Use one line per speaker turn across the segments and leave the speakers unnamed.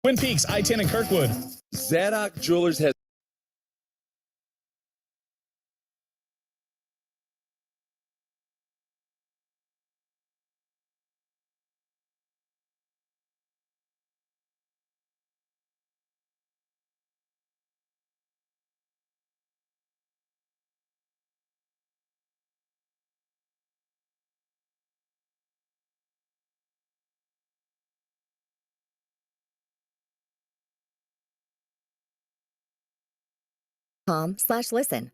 Twin Peaks, I-10 and Kirkwood.
Zadok Jewelers has
.com/listen.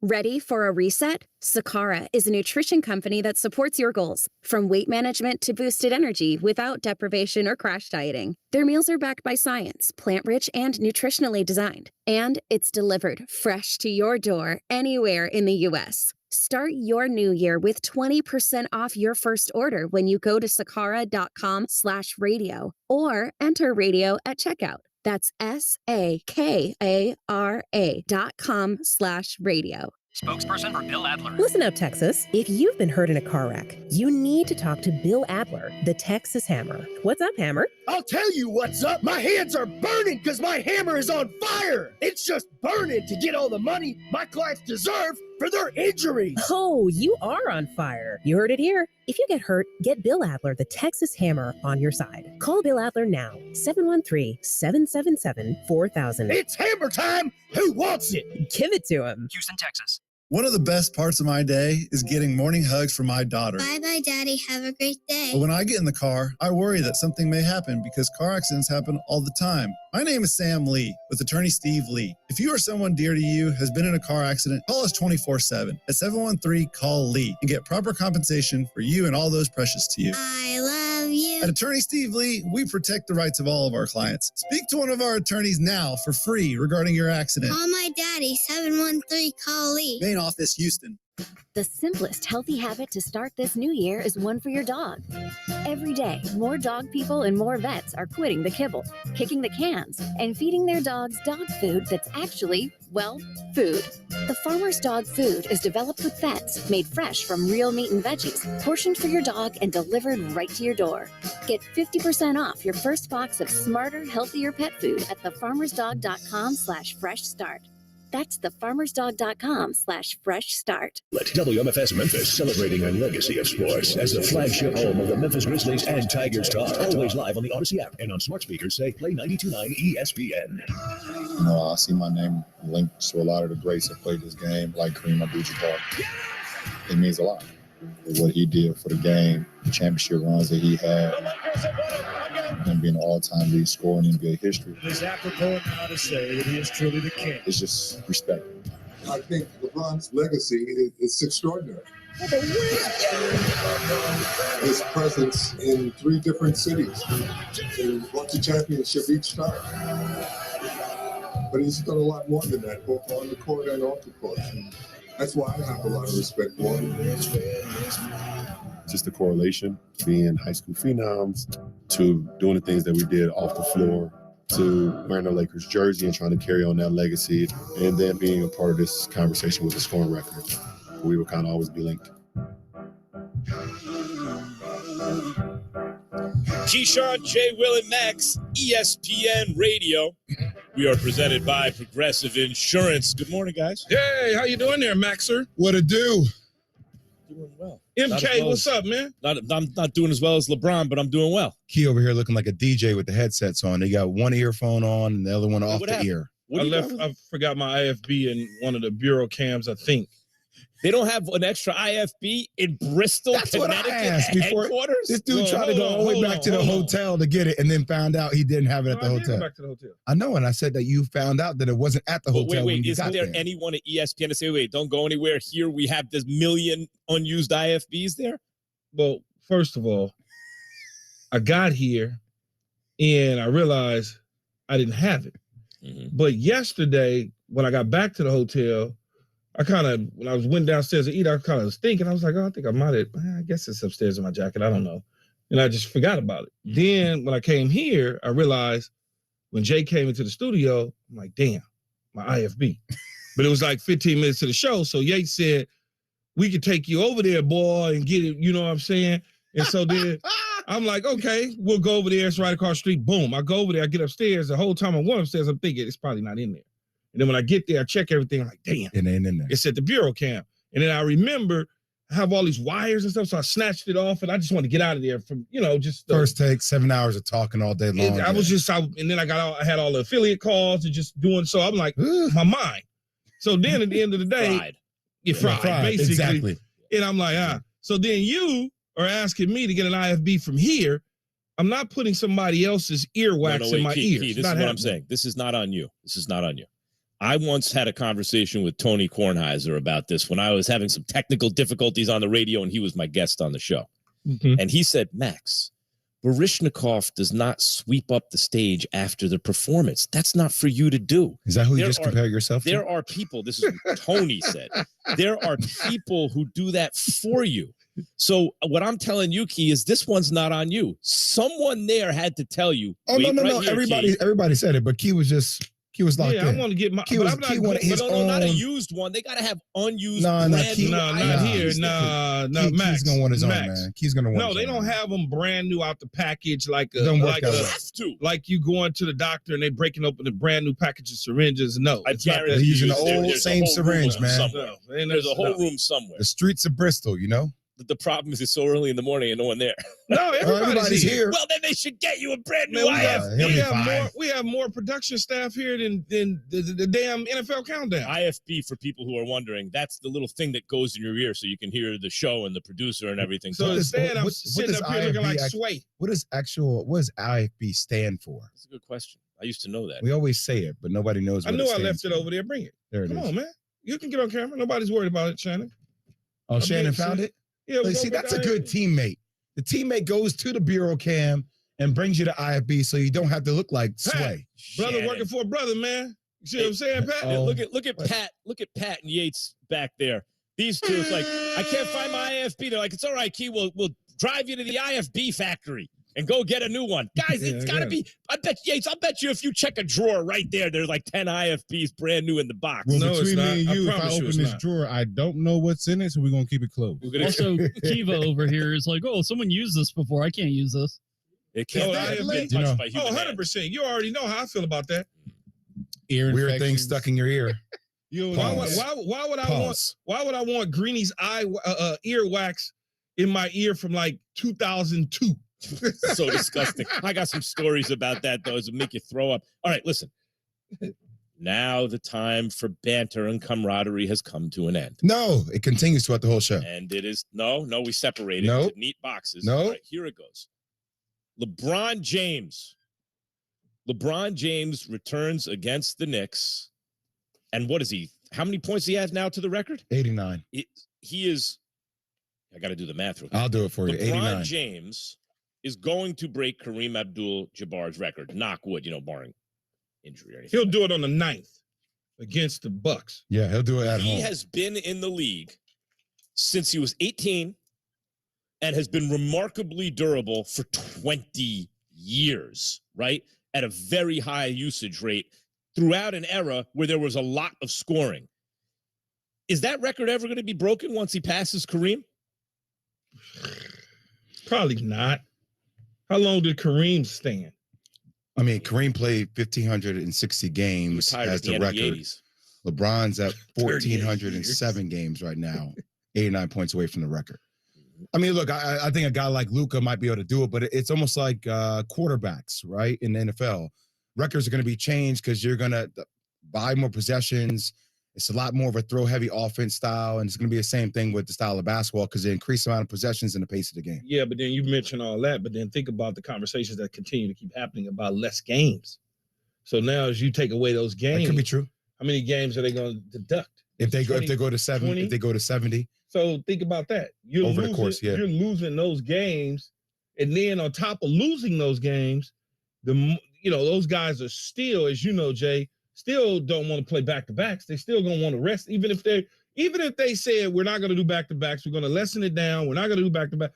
Ready for a reset? Sakara is a nutrition company that supports your goals, from weight management to boosted energy without deprivation or crash dieting. Their meals are backed by science, plant-rich, and nutritionally designed. And it's delivered fresh to your door anywhere in the U.S. Start your new year with 20% off your first order when you go to sakara.com/radio or enter radio at checkout. That's SAKARA.com/radio.
Spokesperson for Bill Adler.
Listen up, Texas. If you've been hurt in a car wreck, you need to talk to Bill Adler, the Texas Hammer. What's up, Hammer?
I'll tell you what's up. My hands are burning because my hammer is on fire. It's just burning to get all the money my clients deserve for their injuries.
Oh, you are on fire. You heard it here. If you get hurt, get Bill Adler, the Texas Hammer, on your side. Call Bill Adler now. 713-777-4000.
It's hammer time. Who wants it?
Give it to him.
Houston, Texas.
One of the best parts of my day is getting morning hugs from my daughter.
Bye-bye, Daddy. Have a great day.
But when I get in the car, I worry that something may happen because car accidents happen all the time. My name is Sam Lee with attorney Steve Lee. If you or someone dear to you has been in a car accident, call us 24/7 at 713-CALL-LEE and get proper compensation for you and all those precious to you.
I love you.
At Attorney Steve Lee, we protect the rights of all of our clients. Speak to one of our attorneys now for free regarding your accident.
Call my daddy, 713-CALL-LEE.
Main office, Houston.
The simplest healthy habit to start this new year is one for your dog. Every day, more dog people and more vets are quitting the kibble, kicking the cans, and feeding their dogs dog food that's actually, well, food. The Farmer's Dog Food is developed with vets, made fresh from real meat and veggies, portioned for your dog and delivered right to your door. Get 50% off your first box of smarter, healthier pet food at thefarmersdog.com/fresh start. That's thefarmersdog.com/fresh start.
Let WMFS Memphis, celebrating a legacy of sports as the flagship home of the Memphis Grizzlies and Tigers talk. Always live on the Odyssey app and on smart speakers. Say play 92.9 ESPN.
You know, I see my name linked to a lot of the greats that played this game, like Kareem Abdul-Jabbar. It means a lot. What he did for the game, the championship runs that he had, and being an all-time lead scorer in NBA history.
It is apropos now to say that he is truly the king.
It's just respect.
I think LeBron's legacy is extraordinary. His presence in 3 different cities, and won the championship each time. But he's done a lot more than that, both on the court and off the court. That's why I have a lot of respect for him.
Just the correlation, being high school phenoms, to doing the things that we did off the floor, to wearing the Lakers jersey and trying to carry on that legacy, and then being a part of this conversation with the scoring record. We will kind of always be linked.
Keyshawn, J. Will, and Max, ESPN Radio. We are presented by Progressive Insurance. Good morning, guys.
Hey, how you doing there, Maxer?
What it do?
Doing well.
MK, what's up, man?
I'm not doing as well as LeBron, but I'm doing well.
Key over here looking like a DJ with the headsets on. They got one earphone on and the other one off the ear.
I forgot my IFB in one of the bureau cams, I think.
They don't have an extra IFB in Bristol,
That's
Connecticut
what I asked before.
headquarters?
This dude tried to go all the way back to the hotel to get it and then found out he didn't have it at the
I did
hotel.
go back to the hotel.
I know, and I said that you found out that it wasn't at the hotel.
Wait,
when you
isn't
got
there anyone at ESPN to say, wait, don't go anywhere here? We have this million unused IFBs there?
Well, first of all, I got here and I realized I didn't have it.
Mm-hmm.
But yesterday, when I got back to the hotel, when I went downstairs to eat, I kind of was thinking, I was like, oh, I think I might have, I guess it's upstairs in my jacket. I don't know. And I just forgot about it. Then when I came here, I realized when Jay came into the studio, I'm like, damn, my IFB. But it was like 15 minutes to the show. So Yates said, we could take you over there, boy, and get it. You know what I'm saying? And so then I'm like, okay, we'll go over there. It's right across the street. Boom. I go over there. I get upstairs. The whole time I'm going upstairs, I'm thinking it's probably not in there. And then when I get there, I check everything. I'm like, damn.
It ain't in there.
It's at the bureau cam. And then I remember I have all these wires and stuff. So I snatched it off and I just wanted to get out of there from, just
First take, 7 hours of talking all day long.
And then I had all the affiliate calls and just doing so. I'm like, my mind. So then at the end of the day, you fried, basically.
Exactly.
And I'm like, So then you are asking me to get an IFB from here. I'm not putting somebody else's earwax in my ears.
This is what I'm saying. This is not on you. This is not on you. I once had a conversation with Tony Kornheiser about this when I was having some technical difficulties on the radio and he was my guest on the show.
Mm-hmm.
And he said, Max, Baryshnikov does not sweep up the stage after the performance. That's not for you to do.
Is that who you just compare yourself to?
There are people, this is what Tony said, there are people who do that for you. So what I'm telling you, Key, is this one's not on you. Someone there had to tell you.
Oh, no. Everybody said it, but Key was locked in.
I want to get my.
Key wanted his own.
Not a used one. They got to have unused.
Not here. No, Max.
Key's gonna want his own, man. Key's gonna want.
No, they don't have them brand new out the package like a. Like you going to the doctor and they breaking open a brand new package of syringes. No,
I guarantee
they're using the old
there's
same syringe, man.
There's a whole room somewhere.
The streets of Bristol,
The problem is it's so early in the morning and no one there.
No, everybody's here.
Well, then they should get you a brand new IFB.
We have more production staff here than the damn NFL countdown.
IFB, for people who are wondering, that's the little thing that goes in your ear so you can hear the show and the producer and everything.
So instead, I'm sitting up here looking like Sway.
What does IFB stand for?
That's a good question. I used to know that.
We always say it, but nobody knows what
I
it
knew
stands
I left it
for.
over there. Bring it.
There it is.
Come on, man. You can get on camera. Nobody's worried about it, Shannon.
Oh, Shannon found it?
Yeah,
see, that's a good teammate. The teammate goes to the bureau cam and brings you to IFB so you don't have to look like Sway.
Brother working for a brother, man. You see what I'm saying, Pat?
Look at Pat. Look at Pat and Yates back there. These two, it's like, I can't find my IFB. They're like, it's all right, Key. We'll drive you to the IFB factory and go get a new one. Guys, it's got to be, I bet you if you check a drawer right there, there's like 10 IFBs brand new in the box.
Well, between me and you, if I open this drawer, I don't know what's in it, so we're going to keep it closed.
Also, Kiva over here is like, oh, someone used this before. I can't use this.
It can't be touched by human hands.
100%. You already know how I feel about that.
Weird things stuck in your ear.
Why would I want Greenie's ear wax in my ear from like 2002?
So disgusting. I got some stories about that, though, to make you throw up. All right, listen. Now the time for banter and camaraderie has come to an end.
No, it continues throughout the whole show.
And it is, no, we separated into neat boxes.
No.
All right, here it goes. LeBron James returns against the Knicks. And what is he? How many points he has now to the record?
89.
He is, I got to do the math real quick.
I'll do it for you. 89.
LeBron James is going to break Kareem Abdul-Jabbar's record. Knock wood, barring injury or anything.
He'll do it on the 9th against the Bucks.
Yeah, he'll do it at home.
He has been in the league since he was 18 and has been remarkably durable for 20 years, right? At a very high usage rate throughout an era where there was a lot of scoring. Is that record ever going to be broken once he passes Kareem?
Probably not. How long did Kareem stand?
I mean, Kareem played 1,560 games as the record. LeBron's at 1,407 games right now, 89 points away from the record. I mean, look, I think a guy like Luka might be able to do it, but it's almost like quarterbacks, right? In the NFL, records are going to be changed because you're going to buy more possessions. It's a lot more of a throw-heavy offense style, and it's going to be the same thing with the style of basketball because the increased amount of possessions and the pace of the game.
Yeah, but then you mentioned all that, but then think about the conversations that continue to keep happening about less games. So now as you take away those games,
that could be true.
How many games are they going to deduct?
If they go to 70.
So think about that. You're losing those games, and then on top of losing those games, those guys are still, as you know, Jay, still don't want to play back-to-backs. They still gonna want to rest, even if they said we're not going to do back-to-backs, we're going to lessen it down, we're not going to do back-to-back.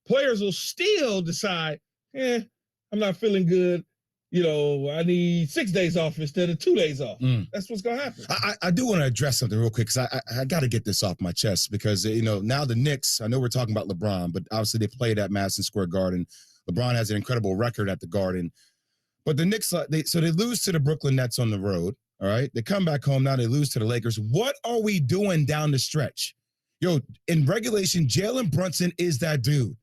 Players will still decide, I'm not feeling good. I need 6 days off instead of 2 days off. That's what's gonna happen.
I do want to address something real quick because I got to get this off my chest because now the Knicks. I know we're talking about LeBron, but obviously they played at Madison Square Garden. LeBron has an incredible record at the Garden. But the Knicks, they lose to the Brooklyn Nets on the road. All right. They come back home. Now they lose to the Lakers. What are we doing down the stretch? Yo, in regulation, Jalen Brunson is that dude.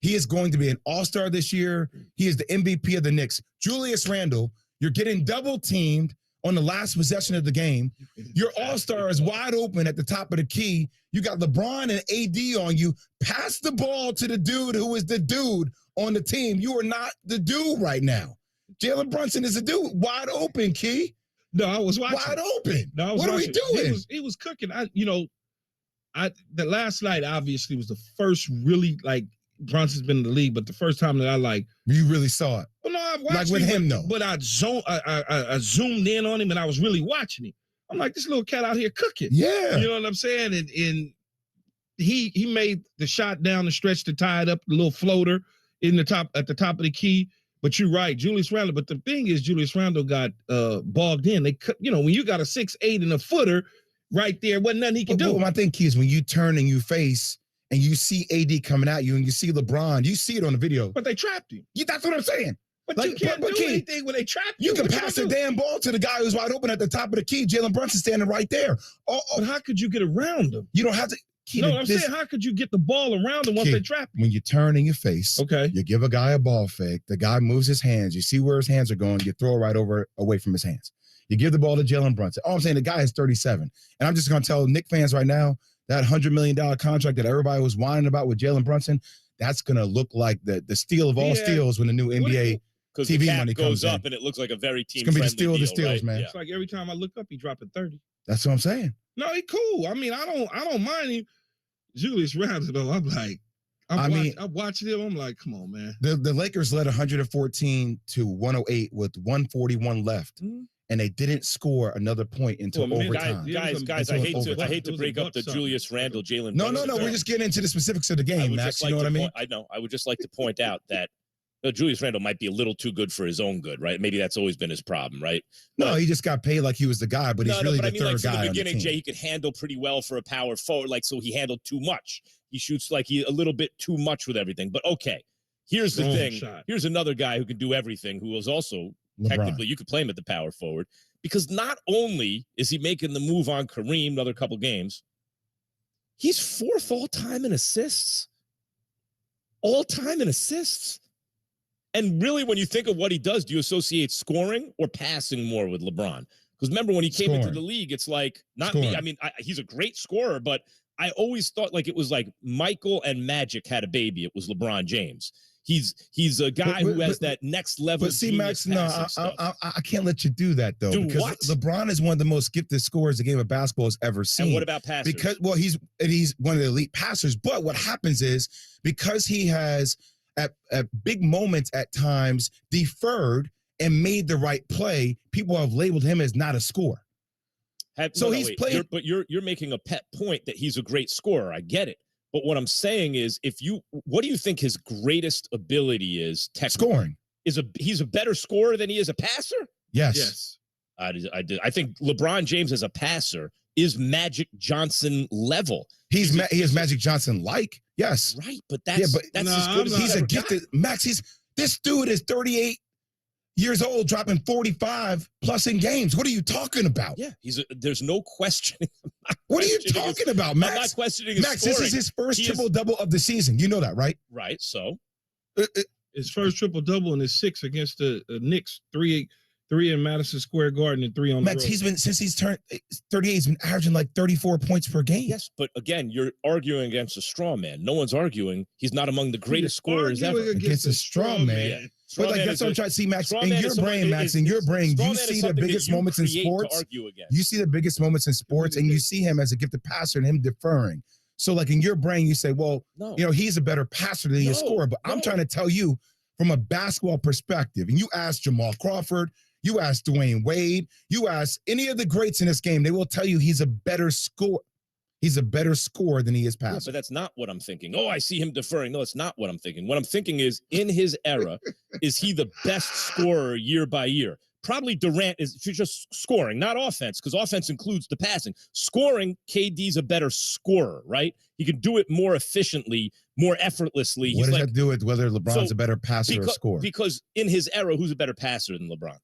He is going to be an all-star this year. He is the MVP of the Knicks. Julius Randle, you're getting double-teamed on the last possession of the game. Your all-star is wide open at the top of the key. You got LeBron and AD on you. Pass the ball to the dude who is the dude on the team. You are not the dude right now. Jalen Brunson is a dude. Wide open, Key.
No, I was watching.
Wide open.
No, I was
what
watching.
are we doing?
He was cooking. The last night obviously was the first really Brunson's been in the league, but the first time that I
you really saw it.
Well, no, I watched
like with him though.
But I zoomed in on him and I was really watching him. I'm like, this little cat out here cooking.
Yeah,
you know what I'm saying? And he made the shot down the stretch to tie it up, the little floater at the top of the key. But you're right, Julius Randle. But the thing is, Julius Randle got bogged in. They cut, when you got a 6'8" and a footer right there, wasn't nothing he could do.
Well, my thing, Key, is when you turn and you face and you see AD coming at you and you see LeBron, you see it on the video.
But they trapped him.
That's what I'm saying.
But you can't do anything when they trap you.
You can pass the damn ball to the guy who's wide open at the top of the key. Jalen Brunson standing right there.
But how could you get around him?
You don't have to.
I'm saying, how could you get the ball around him once they trap him?
When you turn in your face,
okay,
you give a guy a ball fake. The guy moves his hands. You see where his hands are going. You throw it right away from his hands. You give the ball to Jalen Brunson. All I'm saying, the guy is 37. And I'm just going to tell Knick fans right now, that $100 million contract that everybody was whining about with Jalen Brunson, that's going to look like the steal of all steals when the new NBA TV money
goes up
in.
And it looks like a very team.
It's going to be the steal of the steals,
right?
man.
It's like every time I look up, he dropping 30.
That's what I'm saying.
No, he cool. I mean, I don't mind him. Julius Randle, though, I'm watching him. I'm like, come on, man.
The Lakers led 114 to 108 with 141 left, and they didn't score another point until overtime.
Guys, I hate to break up the Julius Randle, Jalen.
No. We're just getting into the specifics of the game, Max. You know what I mean?
I know. I would just like to point out that Julius Randle might be a little too good for his own good, right? Maybe that's always been his problem, right?
No, he just got paid like he was the guy, but he's really the third guy.
From the beginning, Jay, he could handle pretty well for a power forward, so he handled too much. He shoots a little bit too much with everything. But okay, here's the thing. Here's another guy who can do everything, who is also technically, you could play him at the power forward, because not only is he making the move on Kareem another couple games, he's fourth all-time in assists. All-time in assists. And really, when you think of what he does, do you associate scoring or passing more with LeBron? Because remember, when he came into the league, it's like, not me. I mean, he's a great scorer, but I always thought it was like Michael and Magic had a baby. It was LeBron James. He's a guy who has that next level.
But see, Max, no, I can't let you do that though. Because LeBron is one of the most gifted scorers the game of basketball has ever seen.
And what about passers?
Because he's one of the elite passers. But what happens is, because he has at big moments at times deferred and made the right play, people have labeled him as not a scorer. Playing.
But you're making a pet point that he's a great scorer. I get it. But what I'm saying is, what do you think his greatest ability is?
Scoring.
He's a better scorer than he is a passer?
Yes.
I think LeBron James as a passer is Magic Johnson level.
He is Magic Johnson like. Yes.
Right, but that's as good as
he's a gifted Max. This dude is 38 years old, dropping 45 plus in games. What are you talking about?
Yeah, there's no questioning.
What are you talking about, Max?
I'm not questioning his
Max,
scoring.
this is his first triple-double of the season. You know that, right?
Right, so?
His first triple-double and his 6 against the Knicks, 3 in Madison Square Garden and 3 on the road.
Max, since he's turned 38, he's been averaging like 34 points per game.
Yes, but again, you're arguing against a straw man. No one's arguing he's not among the greatest scorers ever.
Against a straw man.
Yeah.
But that's what I'm trying to see, Max. In your brain, you see the biggest moments in sports. You see the biggest moments in sports, and you see him as a gifted passer and him deferring. So, in your brain, you say, well, he's a better passer than he is a scorer. But I'm trying to tell you from a basketball perspective, and you ask Jamal Crawford, you ask Dwayne Wade, you ask any of the greats in this game, they will tell you he's a better scorer. He's a better scorer than he is passer.
Yeah, but that's not what I'm thinking. Oh, I see him deferring. No, it's not what I'm thinking. What I'm thinking is, in his era, is he the best scorer year by year? probably Durant is just scoring, not offense, because offense includes the passing. Scoring, KD's a better scorer, right? He can do it more efficiently, more effortlessly.
What does that do with whether LeBron's a better passer or scorer?
Because in his era, who's a better passer than LeBron?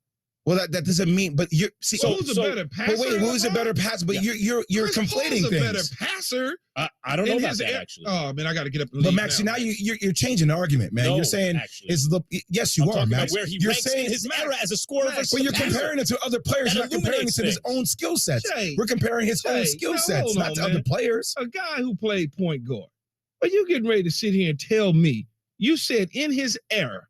Well, that doesn't mean, but you're see.
Who's a better passer?
But wait, who's a better passer? But you're conflating
Paul's
things.
a better passer.
I don't know about that actually.
Oh man, I got to get up. And
But
leave
Maxie,
now.
now you're changing the argument, man.
No,
You're saying
actually.
it's yes, you
I'm
are,
talking
Max.
about where he
you're
ranks
saying
in his era as a scorer versus
Well,
a
you're
passer.
comparing it to other players.
That
You're not comparing it
illuminates
to his
things.
own skill sets.
Jay,
We're comparing his own
Jay,
skill
now,
sets,
hold
not
on,
to
man.
other players.
A guy who played point guard. Are you getting ready to sit here and tell me you said in his era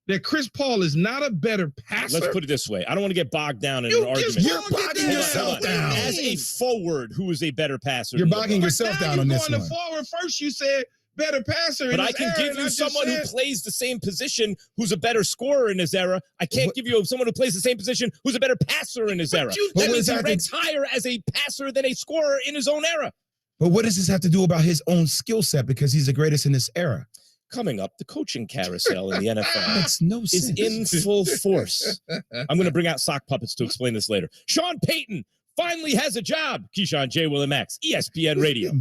that Chris Paul is not a better passer?
Let's put it this way. I don't want to get bogged down in
You
an
just
argument.
You're bogging yourself down.
As a forward, who is a better passer?
You're
than
bogging
LeBron?
yourself
Now
down
you
on this
going
one.
to forward first. You said better passer.
But
in
I
his
can
era,
give
and I
you
just
someone who
said-
plays the same position who's a better scorer in his era. I can't give you someone who plays the same position who's a better passer in his era. That means he ranks higher as a passer than a scorer in his own era.
But what does this have to do about his own skill set because he's the greatest in this era?
Coming up, the coaching carousel in the NFL
Makes no
is
sense.
in full force. I'm going to bring out sock puppets to explain this later. Sean Payton finally has a job. Keyshawn, J. Will, and Max, ESPN Radio.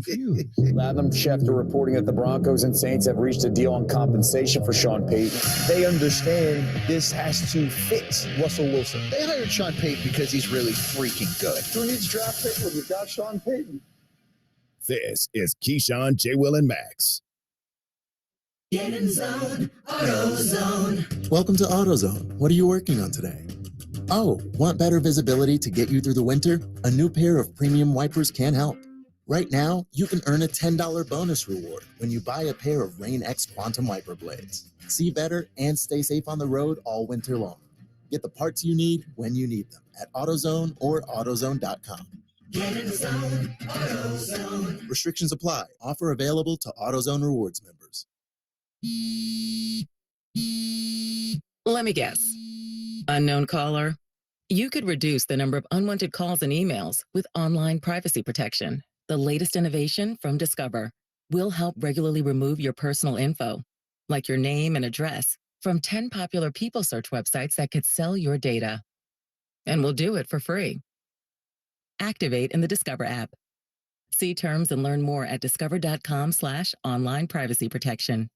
Adam Schefter reporting that the Broncos and Saints have reached a deal on compensation for Sean Payton. They understand this has to fit Russell Wilson.
They hired Sean Payton because he's really freaking good. Who needs draft pick when you've got Sean Payton?
This is Keyshawn, J. Will, and Max.
Get in zone, AutoZone.
Welcome to AutoZone. What are you working on today? Oh, want better visibility to get you through the winter? A new pair of premium wipers can help. Right now, you can earn a $10 bonus reward when you buy a pair of Rain-X Quantum wiper blades. See better and stay safe on the road all winter long. Get the parts you need when you need them at AutoZone or AutoZone.com.
Get in zone, AutoZone.
Restrictions apply. Offer available to AutoZone Rewards members.
Let me guess. Unknown caller. You could reduce the number of unwanted calls and emails with online privacy protection. The latest innovation from Discover will help regularly remove your personal info, like your name and address, from 10 popular people search websites that could sell your data. And we'll do it for free. Activate in the Discover app. See terms and learn more at discover.com/online privacy protection.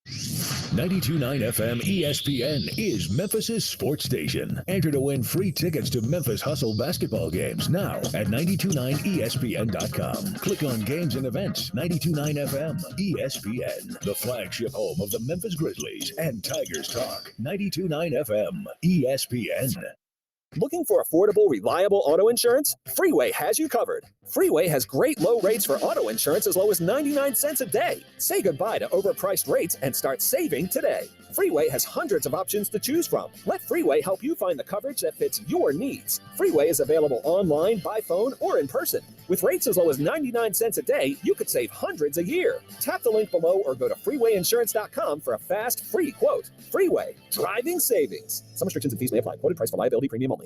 92.9 FM ESPN is Memphis' sports station. Enter to win free tickets to Memphis Hustle basketball games now at 929ESPN.com. Click on games and events. 92.9 FM ESPN, the flagship home of the Memphis Grizzlies and Tigers Talk. 92.9 FM ESPN.
Looking for affordable, reliable auto insurance? Freeway has you covered. Freeway has great low rates for auto insurance as low as 99 cents a day. Say goodbye to overpriced rates and start saving today. Freeway has hundreds of options to choose from. Let Freeway help you find the coverage that fits your needs. Freeway is available online, by phone, or in person. With rates as low as 99 cents a day, you could save hundreds a year. Tap the link below or go to freewayinsurance.com for a fast, free quote. Freeway, driving savings. Some restrictions and fees may apply. Quoted price for liability premium only.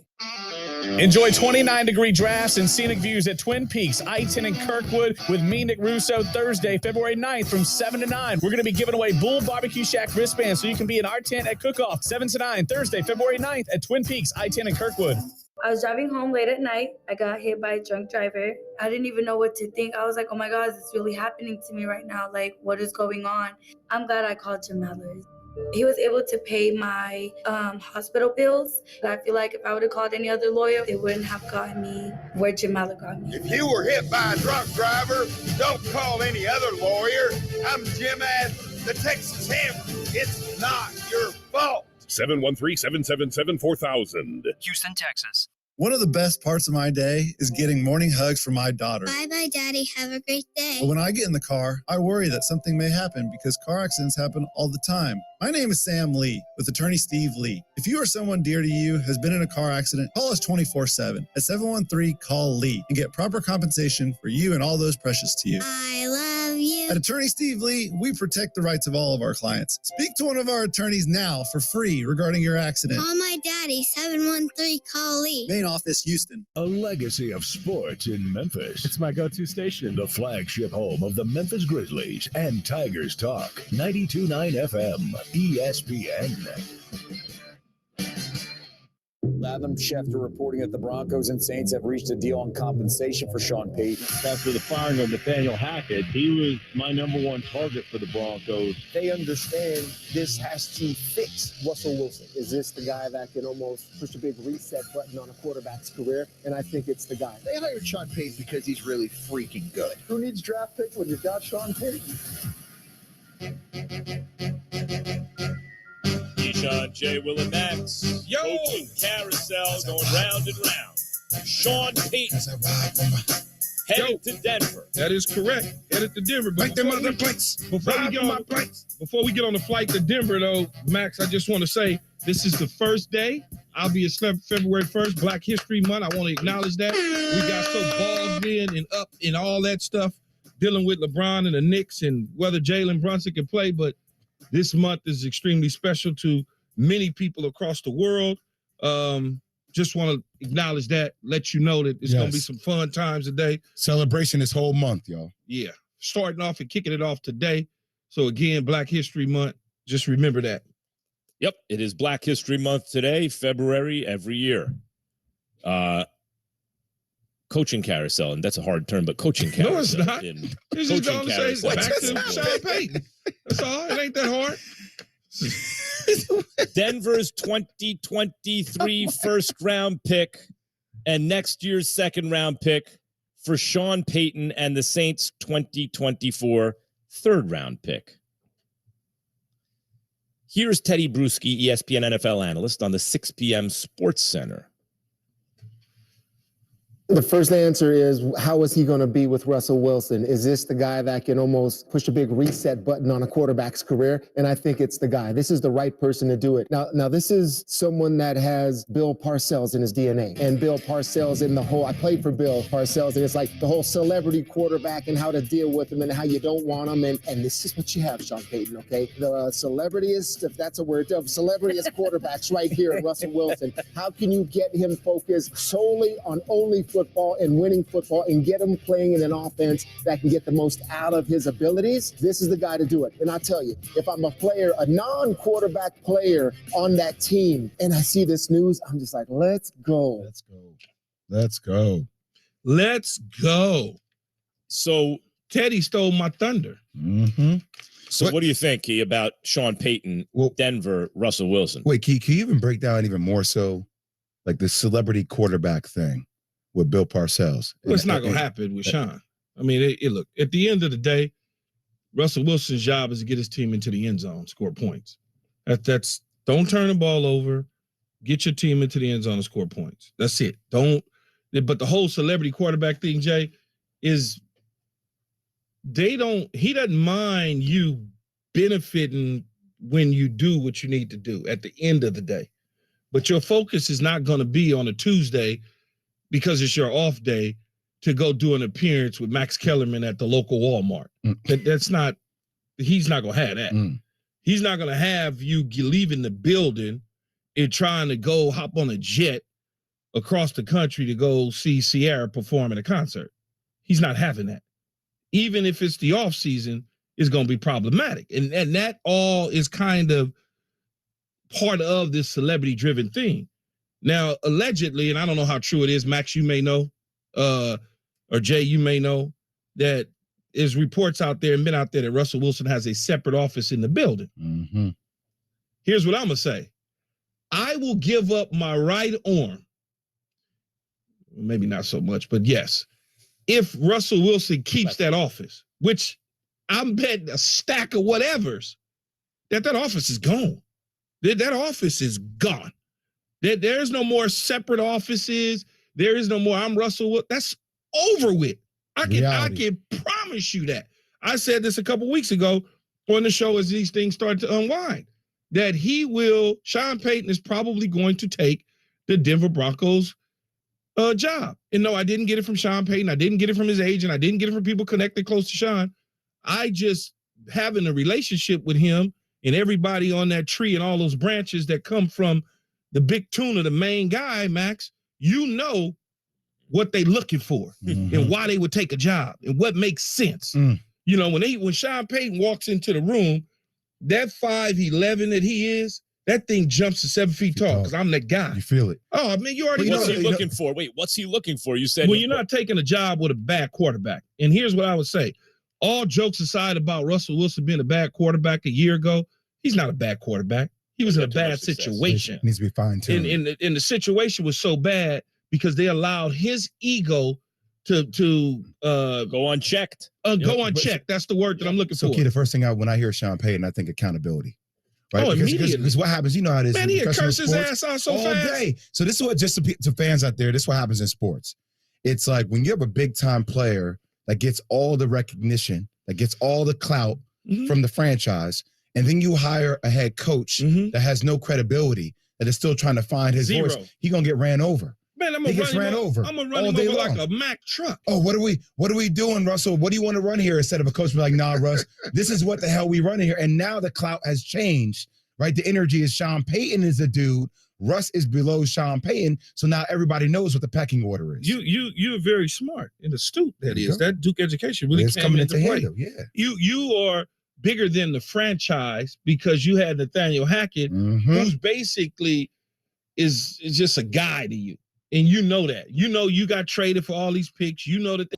Enjoy 29-degree drafts and scenic views at Twin Peaks, I-10 and Kirkwood with me, Nick Russo, Thursday, February 9th from 7 to 9. We're going to be giving away Bull Barbecue Shack wristbands so you can be in our tent at Cook-Off, 7 to 9, Thursday, February 9th at Twin Peaks, I-10 and Kirkwood.
I was driving home late at night. I got hit by a drunk driver. I didn't even know what to think. I was like, oh my God, it's really happening to me right now. Like, what is going on? I'm glad I called Jim Mellors. He was able to pay my hospital bills. I feel like if I would have called any other lawyer, it wouldn't have gotten me where Jim Mellor got me.
If you were hit by a drunk driver, don't call any other lawyer. I'm Jim Add, the Texas Hammer. It's not your fault.
713-777-4000.
Houston, Texas.
One of the best parts of my day is getting morning hugs from my daughter.
Bye-bye, Daddy. Have a great day.
But when I get in the car, I worry that something may happen because car accidents happen all the time. My name is Sam Lee with attorney Steve Lee. If you or someone dear to you has been in a car accident, call us 24/7 at 713-CALL-LEE and get proper compensation for you and all those precious to you.
I love you.
At Attorney Steve Lee, we protect the rights of all of our clients. Speak to one of our attorneys now for free regarding your accident.
Call my daddy, 713-CALL-LEE.
Main office, Houston.
A legacy of sports in Memphis.
It's my go-to station.
The flagship home of the Memphis Grizzlies and Tigers Talk. 92.9 FM ESPN.
Adam Schefter reporting that the Broncos and Saints have reached a deal on compensation for Sean Payton.
After the firing of Nathaniel Hackett, he was my number one target for the Broncos.
They understand this has to fit Russell Wilson. Is this the guy that can almost push a big reset button on a quarterback's career? And I think it's the guy. They hired Sean Payton because he's really freaking good. Who needs draft picks when you've got Sean Payton?
Keyshawn, J. Will, and Max. Coaching carousel going round and round. Sean Payton headed to Denver.
That is correct. Headed to Denver. But before we get on the flight to Denver, though, Max, I just want to say this is the first day. Obviously, February 1st, Black History Month. I want to acknowledge that. We got so bogged in and up in all that stuff, dealing with LeBron and the Knicks and whether Jalen Brunson can play. But this month is extremely special to many people across the world. Just want to acknowledge that, let you know that it's going to be some fun times today.
Celebration this whole month, y'all.
Yeah. Starting off and kicking it off today. So again, Black History Month. Just remember that.
Yep. It is Black History Month today, February, every year. Coaching carousel, and that's a hard term, but coaching carousel.
No, it's not. It's just going to say back to Sean Payton. That's all. It ain't that hard.
Denver's 2023 first-round pick and next year's second-round pick for Sean Payton and the Saints' 2024 third-round pick. Here's Teddy Bruschi, ESPN NFL analyst on the 6 p.m. Sports Center.
The first answer is, how is he going to be with Russell Wilson? Is this the guy that can almost push a big reset button on a quarterback's career? And I think it's the guy. This is the right person to do it. Now this is someone that has Bill Parcells in his DNA. And Bill Parcells in the whole, I played for Bill Parcells, and it's like the whole celebrity quarterback and how to deal with him and how you don't want him. And this is what you have, Sean Payton, okay? The celebrityist, if that's a word, celebrityist quarterbacks right here in Russell Wilson. How can you get him focused solely on only football and winning football and get him playing in an offense that can get the most out of his abilities? This is the guy to do it. And I tell you, if I'm a player, a non-quarterback player on that team, and I see this news, I'm just like, let's go.
Let's go. Let's go.
Let's go.
So
Teddy stole my thunder.
Mm-hmm.
So what do you think, Key, about Sean Payton, Denver, Russell Wilson?
Wait, Key, can you even break down even more so like the celebrity quarterback thing with Bill Parcells?
Well, it's not going to happen with Sean. I mean, look, at the end of the day, Russell Wilson's job is to get his team into the end zone, score points. That's don't turn the ball over, get your team into the end zone and score points. That's it. But the whole celebrity quarterback thing, Jay, is he doesn't mind you benefiting when you do what you need to do at the end of the day. But your focus is not going to be on a Tuesday because it's your off day to go do an appearance with Max Kellerman at the local Walmart. He's not going to have that. He's not going to have you leaving the building and trying to go hop on a jet across the country to go see Ciara perform at a concert. He's not having that. Even if it's the off season, it's going to be problematic. And that all is kind of part of this celebrity driven thing. Now, allegedly, and I don't know how true it is, Max, you may know, or Jay, you may know, that there's reports out there and been out there that Russell Wilson has a separate office in the building.
Mm-hmm.
Here's what I'm going to say. I will give up my right arm. Maybe not so much, but yes. If Russell Wilson keeps that office, which I'm betting a stack of whatevers, that office is gone. That office is gone. There's no more separate offices. There is no more, I'm Russell Wilson. That's over with. I can promise you that. I said this a couple weeks ago on the show as these things start to unwind, that Sean Payton is probably going to take the Denver Broncos job. And no, I didn't get it from Sean Payton. I didn't get it from his agent. I didn't get it from people connected close to Sean. I just having a relationship with him and everybody on that tree and all those branches that come from the big tuna, the main guy, Max, you know what they looking for and why they would take a job and what makes sense. You know, when Sean Payton walks into the room, that 5'11" that he is, that thing jumps to 7 feet tall because I'm that guy.
You feel it.
Oh, I mean, you already know.
What's he looking for? Wait, what's he looking for? You said.
Well, you're not taking a job with a bad quarterback. And here's what I would say. All jokes aside about Russell Wilson being a bad quarterback a year ago, he's not a bad quarterback. He was in a bad situation.
Needs to be fine-tuned.
And the situation was so bad because they allowed his ego to
go unchecked.
Go unchecked. That's the word that I'm looking for.
Okay, the first thing when I hear Sean Payton, I think accountability. Right?
Oh, immediately.
Because what happens, you know how it is.
Man,
in
he curse his
sports,
ass out so
all
fast.
day. So this is what, just to fans out there, this is what happens in sports. It's like when you have a big-time player that gets all the recognition, that gets all the clout from the franchise, and then you hire a head coach that has no credibility, that is still trying to find his voice, he's going to get ran over.
Man,
he gets ran over.
I'm gonna run him over like a Mack truck.
Oh, what are we doing, Russell? What do you want to run here? Instead of a coach be like, nah, Russ, this is what the hell we run here. And now the clout has changed, right? The energy is Sean Payton is a dude. Russ is below Sean Payton. So now everybody knows what the pecking order is.
You're very smart and astute. That is. That Duke education really came
coming
into play.
handle, yeah.
You are bigger than the franchise because you had Nathaniel Hackett, who's basically is just a guy to you. And you know that. You know you got traded for all these picks. You know that